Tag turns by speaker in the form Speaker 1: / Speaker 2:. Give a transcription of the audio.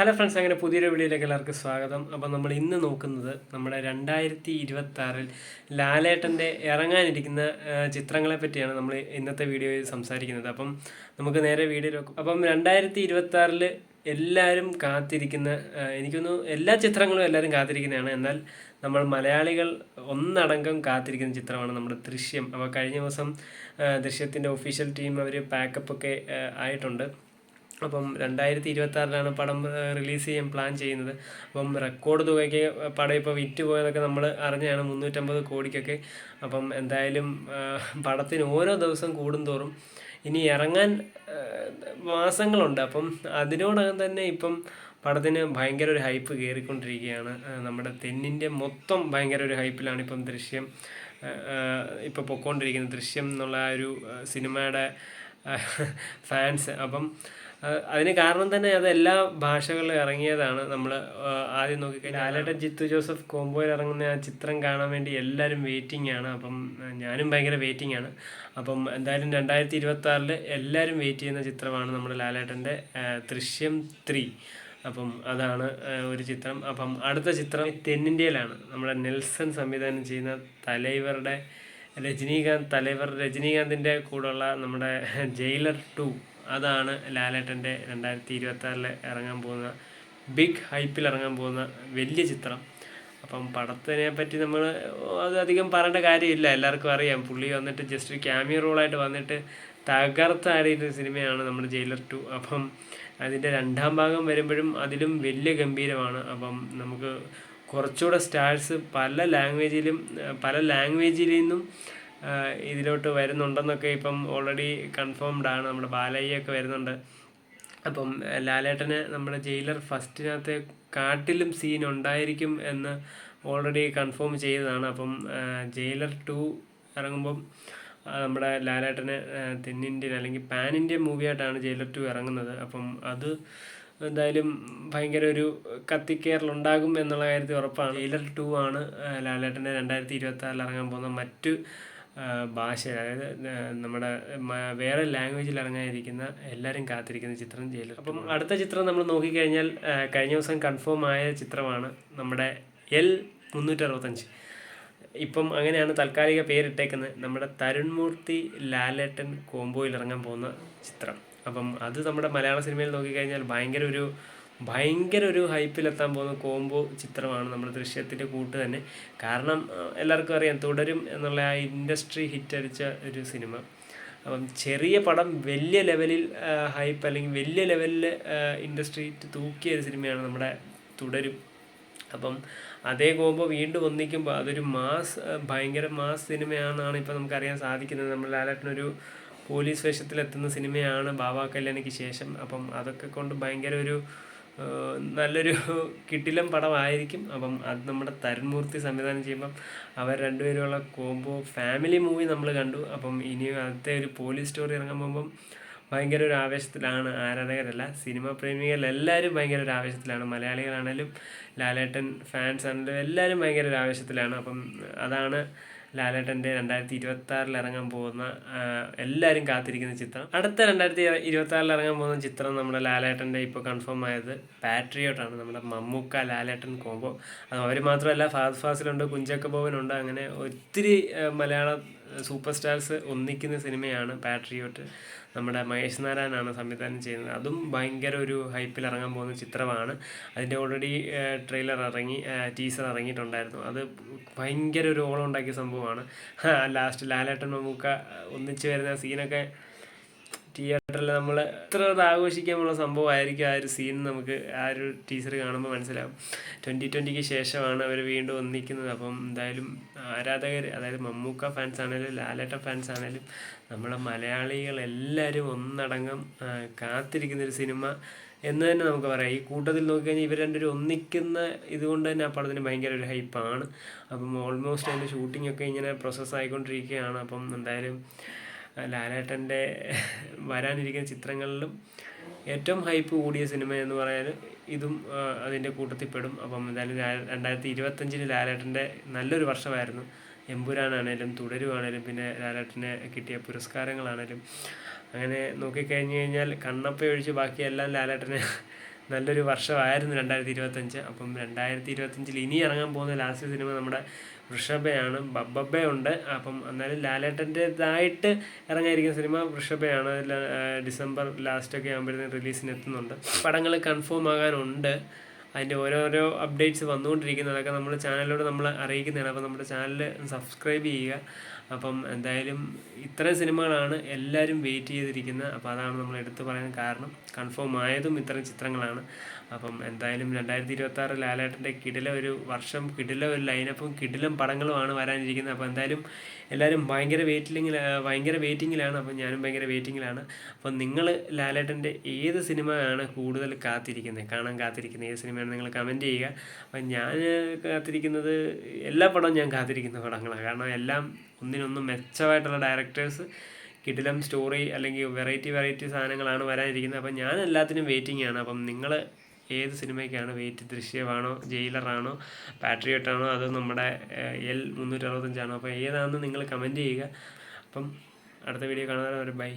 Speaker 1: Hello friends, അങ്ങനെ പുതിയൊരു വീഡിയോയിലേക്ക് എല്ലാവർക്കും സ്വാഗതം. അപ്പം നമ്മൾ ഇന്ന് നോക്കുന്നത് നമ്മുടെ 2026 ലാലേട്ടൻ്റെ ഇറങ്ങാനിരിക്കുന്ന ചിത്രങ്ങളെ പറ്റിയാണ് നമ്മൾ ഇന്നത്തെ വീഡിയോയിൽ സംസാരിക്കുന്നത്. അപ്പം നമുക്ക് നേരെ വീഡിയോയിൽ നോക്കും. അപ്പം 2026 എല്ലാവരും കാത്തിരിക്കുന്ന, എനിക്കൊന്നു എല്ലാ ചിത്രങ്ങളും എല്ലാവരും കാത്തിരിക്കുന്നതാണ്. എന്നാൽ നമ്മൾ മലയാളികൾ ഒന്നടങ്കം കാത്തിരിക്കുന്ന ചിത്രമാണ് നമ്മുടെ ദൃശ്യം. അപ്പോൾ കഴിഞ്ഞ ദിവസം ദൃശ്യത്തിൻ്റെ ഒഫീഷ്യൽ ടീം അവർ പാക്കപ്പൊക്കെ ആയിട്ടുണ്ട്. അപ്പം 2026 പടം റിലീസ് ചെയ്യാൻ പ്ലാൻ ചെയ്യുന്നത്. അപ്പം റെക്കോർഡ് തുകയ്ക്ക് പടം ഇപ്പോൾ വിറ്റ് പോയതൊക്കെ നമ്മൾ അറിഞ്ഞാണ്, 350 കോടിക്കൊക്കെ. അപ്പം എന്തായാലും പടത്തിന് ഓരോ ദിവസം കൂടുന്തോറും ഇനി ഇറങ്ങാൻ മാസങ്ങളുണ്ട്. അപ്പം അതിനോടകം തന്നെ ഇപ്പം പടത്തിന് ഭയങ്കര ഒരു ഹൈപ്പ് കയറിക്കൊണ്ടിരിക്കുകയാണ്. നമ്മുടെ തെന്നിന്ത്യ മൊത്തം ഭയങ്കര ഒരു ഹൈപ്പിലാണ് ഇപ്പം ദൃശ്യം ഇപ്പോൾ പൊയ്ക്കൊണ്ടിരിക്കുന്നത്. ദൃശ്യം എന്നുള്ള ആ ഒരു സിനിമയുടെ ഫാൻസ്. അപ്പം അതിന് കാരണം തന്നെ അത് എല്ലാ ഭാഷകളിലും ഇറങ്ങിയതാണ്. നമ്മൾ ആദ്യം നോക്കിക്കഴിഞ്ഞാൽ ലാലേട്ടൻ ജിത്തു ജോസഫ് കോംബോയിൽ ഇറങ്ങുന്ന ആ ചിത്രം കാണാൻ വേണ്ടി എല്ലാവരും വെയിറ്റിംഗ് ആണ്. അപ്പം ഞാനും ഭയങ്കര വെയിറ്റിംഗ് ആണ്. അപ്പം എന്തായാലും 2026 എല്ലാവരും വെയിറ്റ് ചെയ്യുന്ന ചിത്രമാണ് നമ്മുടെ ലാലേട്ടൻ്റെ ദൃശ്യം 3. അപ്പം അതാണ് ഒരു ചിത്രം. അപ്പം അടുത്ത ചിത്രം തെന്നിന്ത്യയിലാണ്. നമ്മുടെ നെൽസൺ സംവിധാനം ചെയ്യുന്ന തലൈവറുടെ രജനീകാന്തിൻ്റെ കൂടെയുള്ള നമ്മുടെ ജയിലർ 2, അതാണ് ലാലേട്ടൻ്റെ 2026 ഇറങ്ങാൻ പോകുന്ന, ബിഗ് ഹൈപ്പിൽ ഇറങ്ങാൻ പോകുന്ന വലിയ ചിത്രം. അപ്പം പടത്തിനെ പറ്റി നമ്മൾ അത് അധികം പറയേണ്ട കാര്യമില്ല, എല്ലാവർക്കും അറിയാം. പുള്ളി വന്നിട്ട് ജസ്റ്റ് ഒരു ക്യാമിയോ റോളായിട്ട് വന്നിട്ട് തകർത്താടിയൊരു സിനിമയാണ് നമ്മുടെ ജയിലർ 2. അപ്പം അതിൻ്റെ 2ാം ഭാഗം വരുമ്പോഴും അതിലും വലിയ ഗംഭീരമാണ്. അപ്പം നമുക്ക് കുറച്ചുകൂടെ സ്റ്റാർസ് പല ലാംഗ്വേജിൽ നിന്നും ഇതിലോട്ട് വരുന്നുണ്ടെന്നൊക്കെ ഇപ്പം ഓൾറെഡി കൺഫേംഡ് ആണ്. നമ്മുടെ ബാലയ്യൊക്കെ വരുന്നുണ്ട്. അപ്പം ലാലേട്ടന് നമ്മുടെ ജയിലർ ഫസ്റ്റിനകത്തെ കാട്ടിലും സീൻ ഉണ്ടായിരിക്കും എന്ന് ഓൾറെഡി കൺഫേം ചെയ്തതാണ്. അപ്പം ജയിലർ 2 ഇറങ്ങുമ്പം നമ്മുടെ ലാലേട്ടന് തെന്നിന്ത്യൻ അല്ലെങ്കിൽ പാൻ ഇന്ത്യൻ മൂവിയായിട്ടാണ് ജയിലർ 2 ഇറങ്ങുന്നത്. അപ്പം അത് എന്തായാലും ഭയങ്കര ഒരു കത്തിക്കേറലുണ്ടാകും എന്നുള്ള കാര്യത്തിൽ ഉറപ്പാണ്. ജയിലർ 2 ആണ് ലാലേട്ടൻ്റെ 2026 ഇറങ്ങാൻ പോകുന്ന മറ്റു ഭാഷ, അതായത് നമ്മുടെ വേറെ ലാംഗ്വേജിൽ ഇറങ്ങാനിരിക്കുന്ന എല്ലാവരും കാത്തിരിക്കുന്ന ചിത്രം ജയിലർ. അപ്പം അടുത്ത ചിത്രം നമ്മൾ നോക്കിക്കഴിഞ്ഞാൽ കഴിഞ്ഞ ദിവസം കൺഫേം ആയ ചിത്രമാണ് നമ്മുടെ L365. ഇപ്പം അങ്ങനെയാണ് താൽക്കാലിക പേരിട്ടേക്കുന്നത്. നമ്മുടെ തരുൺ മൂർത്തി ലാലേട്ടൻ കോംബോയിൽ ഇറങ്ങാൻ പോകുന്ന ചിത്രം. അപ്പം അത് നമ്മുടെ മലയാള സിനിമയിൽ നോക്കിക്കഴിഞ്ഞാൽ ഭയങ്കര ഒരു ഹൈപ്പിലെത്താൻ പോകുന്ന കോംബോ ചിത്രമാണ് നമ്മുടെ ദൃശ്യത്തിൻ്റെ കൂട്ട് തന്നെ. കാരണം എല്ലാവർക്കും അറിയാം, തുടരും എന്നുള്ള ആ ഇൻഡസ്ട്രി ഹിറ്റടിച്ച ഒരു സിനിമ. അപ്പം ചെറിയ പടം വലിയ ലെവലിൽ ഹൈപ്പ് അല്ലെങ്കിൽ വലിയ ലെവലിൽ ഇൻഡസ്ട്രി തൂക്കിയ ഒരു സിനിമയാണ് നമ്മുടെ തുടരും. അപ്പം അതേ കോംബോ വീണ്ടും ഒന്നിക്കുമ്പോൾ അതൊരു ഭയങ്കര മാസ് സിനിമയാണെന്നാണ് ഇപ്പോൾ നമുക്കറിയാൻ സാധിക്കുന്നത്. നമ്മൾ ലാലേട്ടനൊരു പോലീസ് വേഷത്തിലെത്തുന്ന സിനിമയാണ് ബാബാ കല്യാണിക്ക് ശേഷം. അപ്പം അതൊക്കെ കൊണ്ട് ഭയങ്കര ഒരു നല്ലൊരു കിടിലൻ പടമായിരിക്കും. അപ്പം അത് നമ്മുടെ തരുൺ മൂർത്തി സംവിധാനം ചെയ്യുമ്പം അവർ രണ്ടുപേരുമുള്ള കോംബോ ഫാമിലി മൂവി നമ്മൾ കണ്ടു. അപ്പം ഇനി അടുത്ത ഒരു പോലീസ് സ്റ്റോറി ഇറങ്ങാൻ പോകുമ്പം ഭയങ്കര ഒരു ആവേശത്തിലാണ് ആരാധകരല്ല, സിനിമ പ്രേമികളെല്ലാവരും ഭയങ്കര ഒരു ആവേശത്തിലാണ്. മലയാളികളാണേലും ലാലേട്ടൻ ഫാൻസ് ആണെങ്കിലും എല്ലാവരും ഭയങ്കര ഒരു ആവേശത്തിലാണ്. അപ്പം അതാണ് ലാലേട്ടൻ്റെ 2026 ഇറങ്ങാൻ പോകുന്ന എല്ലാവരും കാത്തിരിക്കുന്ന ചിത്രം. അടുത്ത 2026 ഇറങ്ങാൻ പോകുന്ന ചിത്രം നമ്മുടെ ലാലേട്ടൻ്റെ ഇപ്പോൾ കൺഫേം ആയത് പാട്രിയോട്ടാണ്. നമ്മുടെ മമ്മൂക്ക ലാലേട്ടൻ കോംബോ. അത് അവർ മാത്രമല്ല, ഫഹദ് ഫാസിലുണ്ട്, കുഞ്ചാക്കോ ബോബനുണ്ട്. അങ്ങനെ ഒത്തിരി മലയാള സൂപ്പർ സ്റ്റാർസ് ഒന്നിക്കുന്ന സിനിമയാണ് പാട്രിയോട്ട്. നമ്മുടെ മഹേഷ് നാരായണനാണ് സംവിധാനം ചെയ്യുന്നത്. അതും ഭയങ്കര ഒരു ഹൈപ്പിൽ ഇറങ്ങാൻ പോകുന്ന ചിത്രമാണ്. അതിൻ്റെ ഓൾറെഡി ടീസർ ഇറങ്ങിയിട്ടുണ്ടായിരുന്നു. അത് ഭയങ്കര ഒരു ഓളം ഉണ്ടാക്കിയ സംഭവമാണ്. ലാസ്റ്റ് ലാലേട്ടൻ മമ്മൂക്ക ഒന്നിച്ച് വരുന്ന സീനൊക്കെ തിയേറ്ററിൽ നമ്മൾ എത്ര ആഘോഷിക്കാനുള്ള സംഭവമായിരിക്കും ആ ഒരു സീൻ. നമുക്ക് ആ ഒരു ടീസർ കാണുമ്പോൾ മനസ്സിലാവും. 2020 ശേഷമാണ് അവർ വീണ്ടും ഒന്നിക്കുന്നത്. അപ്പം എന്തായാലും ആരാധകർ, അതായത് മമ്മൂക്ക ഫാൻസ് ആണെങ്കിലും ലാലേട്ടൻ ഫാൻസ് ആണെങ്കിലും നമ്മളെ മലയാളികൾ എല്ലാവരും ഒന്നടങ്കം കാത്തിരിക്കുന്നൊരു സിനിമ എന്ന് തന്നെ നമുക്ക് പറയാം. ഈ കൂട്ടത്തിൽ നോക്കിക്കഴിഞ്ഞാൽ ഇവർ രണ്ടുപേരും ഒന്നിക്കുന്ന ഇതുകൊണ്ട് തന്നെ ആ പടത്തിന് ഭയങ്കര ഒരു ഹൈപ്പാണ്. അപ്പം ഓൾമോസ്റ്റ് അതിൻ്റെ ഷൂട്ടിങ്ങൊക്കെ ഇങ്ങനെ പ്രോസസ്സായിക്കൊണ്ടിരിക്കുകയാണ്. അപ്പം എന്തായാലും ലാലേട്ടൻ്റെ വരാനിരിക്കുന്ന ചിത്രങ്ങളിലും ഏറ്റവും ഹൈപ്പ് കൂടിയ സിനിമ എന്ന് പറയാൻ ഇതും അതിൻ്റെ കൂട്ടത്തിൽ പെടും. അപ്പം എന്തായാലും 2025 ലാലേട്ടൻ്റെ നല്ലൊരു വർഷമായിരുന്നു. എമ്പുരാനാണേലും തുടരുവാണേലും പിന്നെ ലാലേട്ടന് കിട്ടിയ പുരസ്കാരങ്ങളാണേലും. അങ്ങനെ നോക്കിക്കഴിഞ്ഞ് കഴിഞ്ഞാൽ കണ്ണപ്പ ഒഴിച്ച് ബാക്കിയെല്ലാം ലാലേട്ടന് നല്ലൊരു വർഷമായിരുന്നു 2025. അപ്പം 2025 ഇനി ഇറങ്ങാൻ പോകുന്ന ലാസ്റ്റ് സിനിമ നമ്മുടെ വൃഷഭയാണ്. ബബ്ബയുണ്ട്. അപ്പം എന്നാലും ലാലേട്ടൻ്റെതായിട്ട് ഇറങ്ങാനിരിക്കുന്ന സിനിമ വൃഷഭയാണ്. ഡിസംബർ ലാസ്റ്റൊക്കെ ആകുമ്പോഴത്തേക്കും റിലീസിന് എത്തുന്നുണ്ട്. പടങ്ങൾ കൺഫേം ആകാനുണ്ട്. അതിൻ്റെ ഓരോരോ അപ്ഡേറ്റ്സ് വന്നുകൊണ്ടിരിക്കുന്നതൊക്കെ നമ്മുടെ ചാനലിലൂടെ നമ്മൾ അറിയിക്കുന്നതാണ്. അപ്പോൾ നമ്മുടെ ചാനൽ സബ്സ്ക്രൈബ് ചെയ്യുക. അപ്പം എന്തായാലും ഇത്രയും സിനിമകളാണ് എല്ലാവരും വെയിറ്റ് ചെയ്തിരിക്കുന്നത്. അപ്പോൾ അതാണ് നമ്മൾ എടുത്തു പറയാൻ കാരണം. കൺഫേം ആയതും ഇത്തരം ചിത്രങ്ങളാണ്. അപ്പം എന്തായാലും 2026 ലാലേട്ടൻ്റെ കിടിലം ഒരു വർഷം, കിടിലം ഒരു ലൈനപ്പും കിടിലം പടങ്ങളുമാണ് വരാനിരിക്കുന്നത്. അപ്പോൾ എന്തായാലും എല്ലാവരും ഭയങ്കര വെയിറ്റിങ്ങിലാണ്. അപ്പം ഞാനും ഭയങ്കര വെയിറ്റിങ്ങിലാണ്. അപ്പം നിങ്ങൾ ലാലേട്ടൻ്റെ ഏത് സിനിമയാണ് കൂടുതൽ കാണാൻ കാത്തിരിക്കുന്നത്, ഏത് സിനിമയാണ് നിങ്ങൾ കമൻറ്റ് ചെയ്യുക. അപ്പം ഞാൻ കാത്തിരിക്കുന്നത് എല്ലാ പടവും ഞാൻ കാത്തിരിക്കുന്ന പടങ്ങളാണ്. കാരണം എല്ലാം ഒന്നിനൊന്നും മെച്ചമായിട്ടുള്ള ഡയറക്ടേഴ്സ്, കിടിലം സ്റ്റോറി അല്ലെങ്കിൽ വെറൈറ്റി സാധനങ്ങളാണ് വരാനിരിക്കുന്നത്. അപ്പം ഞാൻ എല്ലാത്തിനും വെയിറ്റിംഗ് ആണ്. അപ്പം നിങ്ങൾ ഏത് സിനിമയ്ക്കാണ് വെയിറ്റ്? ദൃശ്യമാണോ, ജയിലറാണോ, പാട്രിയോട്ടാണോ, അതോ നമ്മുടെ L365 ആണോ? അപ്പോൾ ഏതാണെന്ന് നിങ്ങൾ കമൻറ്റ് ചെയ്യുക. അപ്പം അടുത്ത വീഡിയോ കാണാൻ ബൈ.